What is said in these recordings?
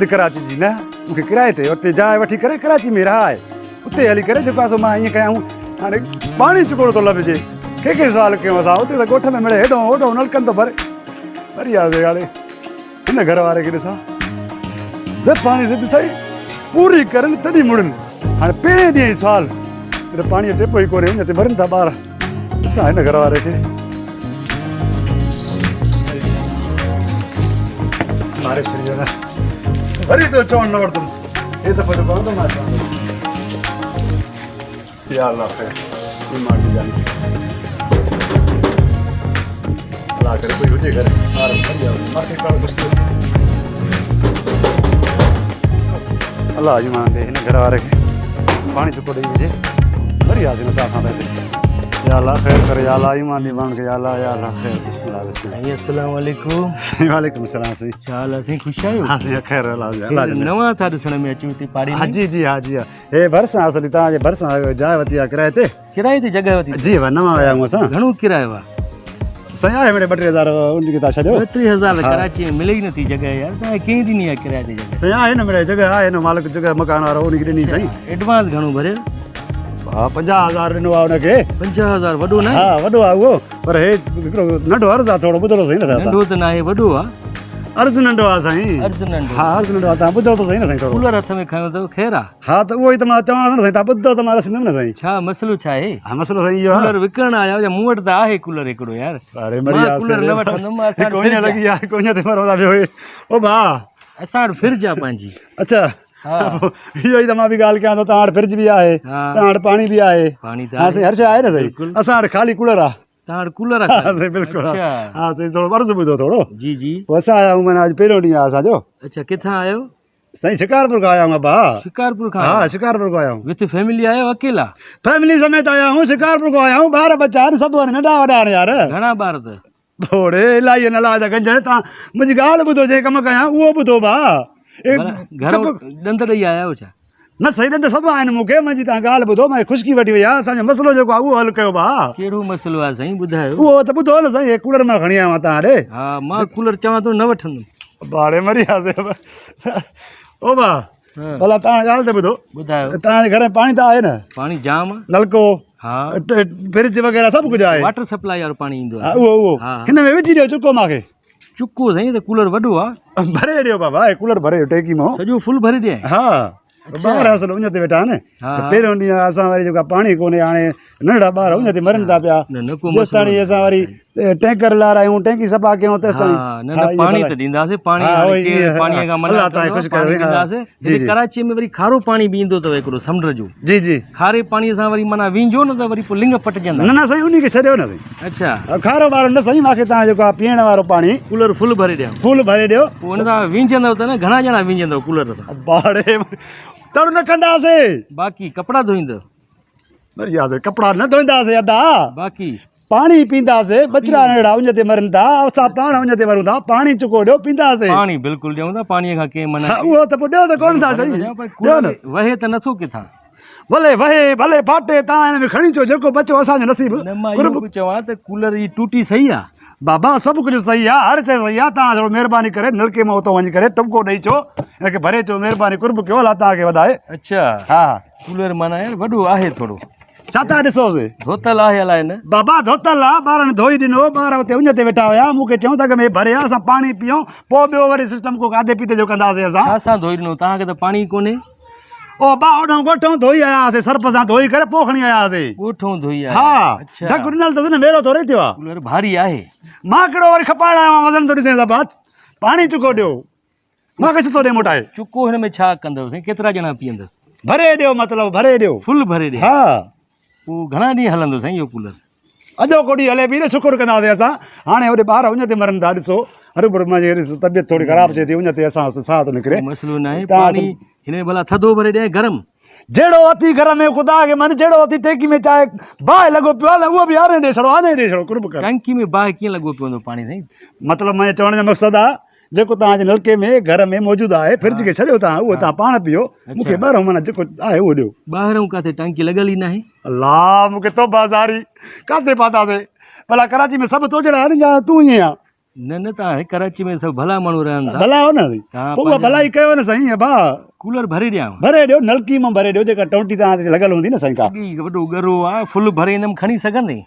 कराची जी न मूंखे किराए ते उते जाइ वठी करे कराची में रहा आहे उते हली करे जेको आहे मां ईअं कयां हाणे पाणी चुकोड़ो थो लभिजे के सवाल कयूं असां उते त ॻोठ में मिड़े हेॾो होॾो नलकनि थो भरे वरी आहे हाणे हिन घर वारे खे ॾिसां ज़िद पाणी ज़िद अथई पूरी करनि तॾहिं मुड़नि हाणे पहिरें ॾींहं ई सुवाल पाणीअ टेपो ई कोन्हे हिन ते मरनि था ॿार ॾिसां हिन घर वारे खे मारे छॾियो न वरी तो चवणु न वठंदुमि हे दफ़ो जो पवंदो मां चवंदुमि या अल्लाह ख़ैर ईमान जी जान अल्लाह करे कोई हुजे घर ॿार मरी विया मूंखे कान कुझु अल्लाह ईमान ॾे हिन घर वारे खे पाणी चुको ॾेई विझे वरी यादि न त असां त हिते या अल्लाह ख़ैर करे या अल्लाह ईमान ॾे माण्हुनि खे या अल्लाह ख़ैर अस्सलाम वालेकुम वालेकुम सलाम साईं छा हाल आहे साईं ख़ुशि आहियो हा साईं ख़ैर अल्लाह नवां था ॾिसण में अचूं हिते पाड़ी हा जी जी हा जी हा हे भरिसां असली तव्हांजे भरिसां जाइ वरिती आहे किराए ते जॻह वठी जी नवां विया आहियूं असां घणो किरायो आहे साईं आहे मिड़े 2-3 हज़ार उनखे तव्हां छॾियो 2-3 हज़ार कराची में मिले ई नथी जॻह यार तव्हां कीअं ॾिनी आहे किराए ते जॻह साईं आहे न मिड़े जॻह आहे न मालिक जॻह मकान वारो उनखे ॾिनी साईं एडवांस घणो भरियो हा 50,000 ॾिनो आहे हुनखे 50,000 वॾो न हा वॾो आहे उहो पर हे हिकिड़ो नंढो अर्ज़ु आहे थोरो ॿुधो साईं न नंढो त न आहे वॾो आहे अर्ज़ु नंढो आहे साईं अर्ज़ु नंढो हा अर्ज़ु नंढो आहे तव्हां ॿुधो त सही न साईं थोरो कूलर हथ में खयो अथव ख़ैर आहे हा त उहो ई त मां चवां थो न साईं तव्हां ॿुधो त मां रसींदुमि न साईं छा मसइलो छा आहे हा मसइलो साईं इहो आहे कूलर विकिरण आया या मूं वटि त आहे कूलर हिकिड़ो यार अरे मां कूलर न वठंदुमि असां कोई न लॻी आहे कोई न ते मरो था पियो ओ भाउ असां वटि फ्रिज आहे पंहिंजी अच्छा हा इहो ई त मां बि ॻाल्हि कयां थो तव्हां वटि फ्रिज बि आहे तव्हां वटि पाणी बि आहे पाणी त हा साईं हर शइ आहे न साईं असां वटि ख़ाली कूलर आहे तव्हां वटि कूलर हा साईं बिल्कुलु हा साईं थोरो अर्ज़ु ॿुधो थोरो जी जी पोइ असां आया आहियूं माना अॼु पहिरियों ॾींहुं आहे असांजो अच्छा किथां आयो साईं शिकारपुर खां आया आहियूं भाउ शिकारपुर खां हा शिकारपुर खां आया आहियूं विथ फैमिली आयो अकेला फैमिली समेत आया आहियूं शिकारपुर खां आया आहियूं ॿार बच्चा आहिनि सभु आहिनि नंढा वॾा आहिनि यार घणा ॿार त थोरे इलाही न लाइ था गंज तव्हां मुंहिंजी ॻाल्हि ॿुधो जंहिं कमु कयां उहो ॿुधो भाउ घर ॾंद ॾेई आया आहियो छा न सही ॾंद सभु आहिनि मूंखे मुंहिंजी तव्हां ॻाल्हि ॿुधो मां ख़ुशकी वठी वई आहे असांजो मसइलो जेको आहे उहो हल कयो भाउ कहिड़ो मसइलो आहे साईं ॿुधायो उहो त ॿुधो न साईं हे कूलर मां खणी आयो आहियां तव्हां ॾे हा मां कूलर चवां थो न वठंदुमि भाड़े मरी वियासीं ओ भाउ भला तव्हां ॻाल्हि त ॿुधो ॿुधायो तव्हांजे घर में पाणी त आहे न पाणी जाम आहे नलको हा फ्रिज वग़ैरह सभु कुझु आहे वाटर सप्लाई वारो पाणी ईंदो हा आहे उहो हिन में विझी ॾियो चुको मूंखे चुको साईं त कूलर वॾो आहे भरे ॾियो बाबा कूलर भरे टैंकी मां सॼो फुल भरे ॾियां हा ॿार असल उन ते वेठा आहिनि पहिरियों ॾींहुं असां वरी जेका पाणी कोन्हे हाणे नंढड़ा ॿार उन ते मरनि था पिया जेसि ताणी असां वरी टैंकर लारायूं टैंकी सफ़ा कयूं तेसि ताणी पाणी त ॾींदासीं कराची में वरी खारो पाणी बि ईंदो अथव हिकिड़ो समुंड जो जी जी खारे पाणीअ सां वरी माना विझो न त वरी पोइ लिंग पटिजंदा न न साईं उन खे छॾियो न साईं अच्छा खारो वारो न साईं मूंखे तव्हां जेको आहे पीअण वारो पाणी कूलर फुल भरे ॾियो फुल भरे ॾियो पोइ हुन सां विझंदव त न घणा ॼणा विझंदव कूलर सां बाड़े तड़ न कंदासीं बाक़ी कपिड़ा धोईंदव वरी कपिड़ा न धोईंदासीं अदा बाक़ी पाणी पींदासीं बचड़ा नंढड़ा उन ते मरनि था असां पाण उन ते मरूं था पाणी चुको ॾियो पींदासीं पाणी बिल्कुलु ॾियूं था पाणीअ खां कंहिं मना उहो त पोइ ॾियो त कोन था साईं वहे त नथो किथां भले वहे भले फाटे तव्हां हिन में खणी अचो जेको बचो असांजो नसीब चवां त कूलर जी टूटी सही आहे बाबा सभु कुझु सही आहे हर शइ सही आहे तव्हां थोरो महिरबानी करे नलके मां उतो वञी करे टुबको ॾेई अचो हिनखे भरे अचो महिरबानी कुर्ब कयो अलाह तव्हांखे वधाए अच्छा हा कूलर माना यार वॾो आहे थोरो छा था ॾिसोसि धोतल आहे अलाए न बाबा धोतल आहे ॿारनि धोई ॾिनो ॿार उते उन ते वेठा हुया मूंखे चऊं था की भई भरिया असां पाणी पियूं पोइ ॿियो वरी सिस्टम को खाधे पीते जो कंदासीं असां असां धोई ॾिनो तव्हांखे त पाणी कोन्हे ओ बा ओॾो ॻोठो धोई आया हुआसीं सर्फ सां धोई करे पोइ खणी आया हुआसीं ॻोठो धोई आया हा ढक ॾिनल त न मेरो थोरे थियो आहे कूलर भारी आहे मां कहिड़ो वरी खपाइण आयो वज़न थो ॾिसे बात पाणी चुको ॾियो मूंखे छो थो ॾे मोटाए चुको हिन में छा कंदव साईं केतिरा ॼणा पीअंदव भरे ॾियो मतिलबु भरे ॾियो फुल भरे ॾियो हा पोइ घणा ॾींहं हलंदो साईं इहो कूलर अॼो को ॾींहुं हले बि न शुकुरु कंदासीं असां हाणे होॾे ॿार उन ते मरनि था ॾिसो हरू मुंहिंजी तबियत थोरी ख़राबु थिए थी उन ते असां साह थो निकिरे मसइलो न आहे पाणी हिन में भला थधो भरे ॾियां गरम जहिड़ो अती घर में ख़ुदा खे मन जहिड़ो अती टैंकी में चाहे बाहि लॻो पियो आहे उहो बि यारहें ॾे छॾो आने ॾे छॾो कुर्ब कर टंकी में बाहि कीअं लॻो पियो हूंदो पाणी साईं मतिलबु मुंहिंजे चवण जो मक़सदु आहे जेको तव्हांजे नलके में घर में मौजूदु आहे फ्रिज खे छॾियो तव्हां उहो तव्हां पाण पीओ मूंखे ॿाहिरों माना जेको आहे उहो ॾियो ॿाहिरों किथे टंकी लॻल ई न आहे अलाह मूंखे तो बाज़ारी किथे पातासीं भला कराची में सभु तोजड़ा आहिनि या तूं ईअं आहे न न तव्हां कराची में सब भला माण्हू रहनि था भला हो न तव्हां पोइ उहा भलाई कयो न साईं भाउ कूलर भरे ॾियां भरे ॾियो नलकी मां भरे ॾियो जेका टोटी तव्हां लॻल हूंदी न साईं का वॾो गरो आहे फुल भरे ईंदमि खणी सघंदे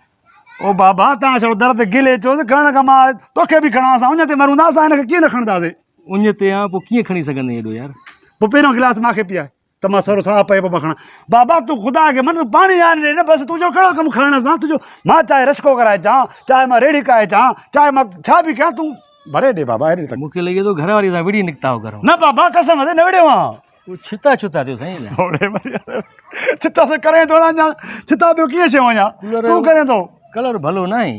ओ बाबा तव्हां छो दर्द गिले चोसि खणण खां मां तोखे बि खणां असां उन ते मरूं था असां हिनखे कीअं न खणंदासीं उन ते आहे पोइ कीअं खणी सघंदे हेॾो यार पोइ पहिरियों गिलास मूंखे पीआए त मां सरो साहु पए पोइ मां खणा बाबा तूं ख़ुदा खे मन तूं पाणी यार ॾे न बसि तुंहिंजो कहिड़ो कमु खणण सां तुंहिंजो मां चाहे रशको कराए अचां चाहे मां रेड़ी कराए अचां चाहे मां छा बि कयां तूं भरे ॾे बाबा अहिड़ी तक मूंखे लॻे थो घर वारी सां विड़ी निकिता हो घरो न बाबा कसम ते न विड़ियो आहियां पोइ छिता छुता थियो साईं छिता त करे थो अञा छिता ॿियो कीअं छो अञा तूं करे थो कलर भलो न आहे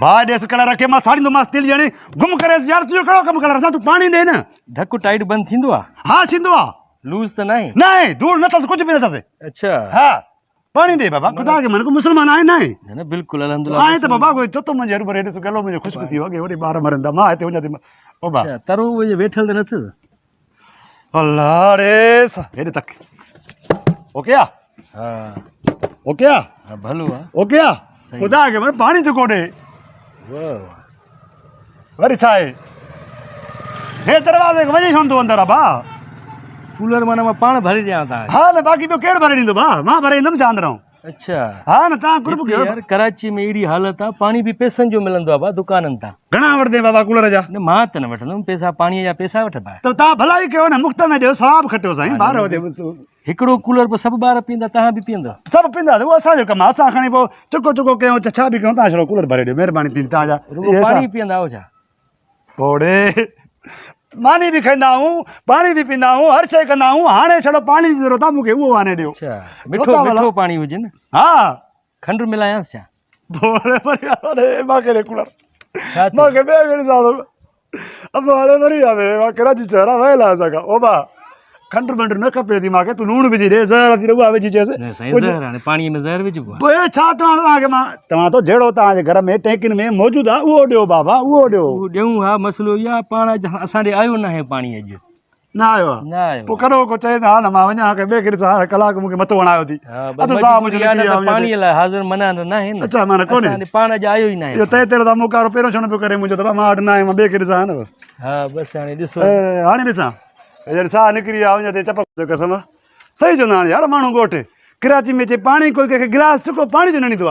भाउ ॾेसि कलर रखे मां साड़ींदोमांसि तिल ॼणी गुम करेसि यार तुंहिंजो कहिड़ो कमु कलर असां तूं पाणी ॾे न ढकु टाइट बंदि थींदो आहे हा थींदो आहे लूज़ त न आहे न आहे धूड़ न अथसि कुझु बि न अथसि अच्छा हा पाणी ॾे बाबा ख़ुदा खे मन को मुस्लमान आहे न आहे न न बिल्कुलु अल्हम्दुलिल्लाह आहे त बाबा कोई चोथो मुंहिंजे हरूभर हेॾे गलो मुंहिंजो ख़ुश्क थी वियो वरी ॿार मरनि था मां हिते वञा थी ओ बा अच्छा तरो उहे वेठल त न अथसि अल्लाह रे हेॾे तक ओके आहे हा ओके आहे हा भलो आहे ओके आहे ख़ुदा खे मन पाणी चुको ॾे वाह वरी छा आहे हे दरवाज़े खे वञी छो थो अंदरि आहे भाउ कूलर माना मां पाण भरे ॾियां तव्हांखे हा न बाक़ी ॿियो केरु भरे ॾींदो भाउ मां भरे ईंदुमि छा अंदरां अच्छा हा न तव्हां ग्रुप हिते यार कराची में अहिड़ी हालत आहे पाणी बि पैसनि जो मिलंदो आहे भाउ दुकाननि तां घणा वठंदे बाबा कूलर जा न मां त न वठंदुमि पैसा पाणीअ जा पैसा वठंदा त तव्हां भलाई कयो न मुफ़्त में ॾियो सवाबु खटियो साईं ॿार वधे हिकिड़ो कूलर पोइ सभु ॿार पीअंदा तव्हां बि पीअंदो सभु पींदासीं उहो असांजो कमु आहे असां खणी पोइ चुको चुको कयूं छा बि कयूं तव्हां छड़ो कूलर भरे ॾियो महिरबानी थींदी तव्हांजा रुॻो पाणी पीअंदा आहियो छा ओड़े मानी बि खाईंदा आहियूं पाणी बि पीअंदा आहियूं हर शइ कंदा आहियूं हाणे छड़ो पाणी जी ज़रूरत आहे मूंखे उहो आणे ॾियो अच्छा मिठो मिठो पाणी हुजे न हा खंड मिलायांसि छा मां कहिड़े कूलर छा थियो? मां ॿिए कहिड़ी साल अब हाणे वरी आहे मां कराची शहर आहे वयल आहे असांखां ओ बा खंड वंड न खपे थी मूंखे तूं लूणु विझी ॾे ज़हर थी उहा विझी चएसि न साईं ज़हर हाणे पाणीअ में ज़हर विझिबो आहे पोइ छा तव्हांखे मां चवां थो जहिड़ो तव्हांजे घर में टैंकियुनि में मौजूदु आहे उहो ॾियो बाबा उहो ॾियो उहो ॾियूं हा मसइलो इहो आहे पाण असां ॾे आयो न आहे पाणी अॼु न आयो आहे न आयो पोइ करो को चए त हा न मां वञा ॿिए केरु सां कलाकु मूंखे मथो हणायो थी पाणीअ लाइ हाज़िर मना न आहे न अच्छा माना कोन्हे असां ॾे पाण अॼु आयो ई न इहो आहे तए तेरो त मुकारो पहिरियों छो न पियो करे मुंहिंजो त मां वटि न आहे मां ॿिए केरु सां न हा बसि हाणे ॾिसो हाणे ॾिसां जॾहिं साह निकिरी आहे वञे ते चपक कसम सही चवंदा हाणे यार माण्हू ॻोठ कराची में अचे पाणी कोई कंहिंखे गिलास चुको पाणी जो न ॾींदो आहे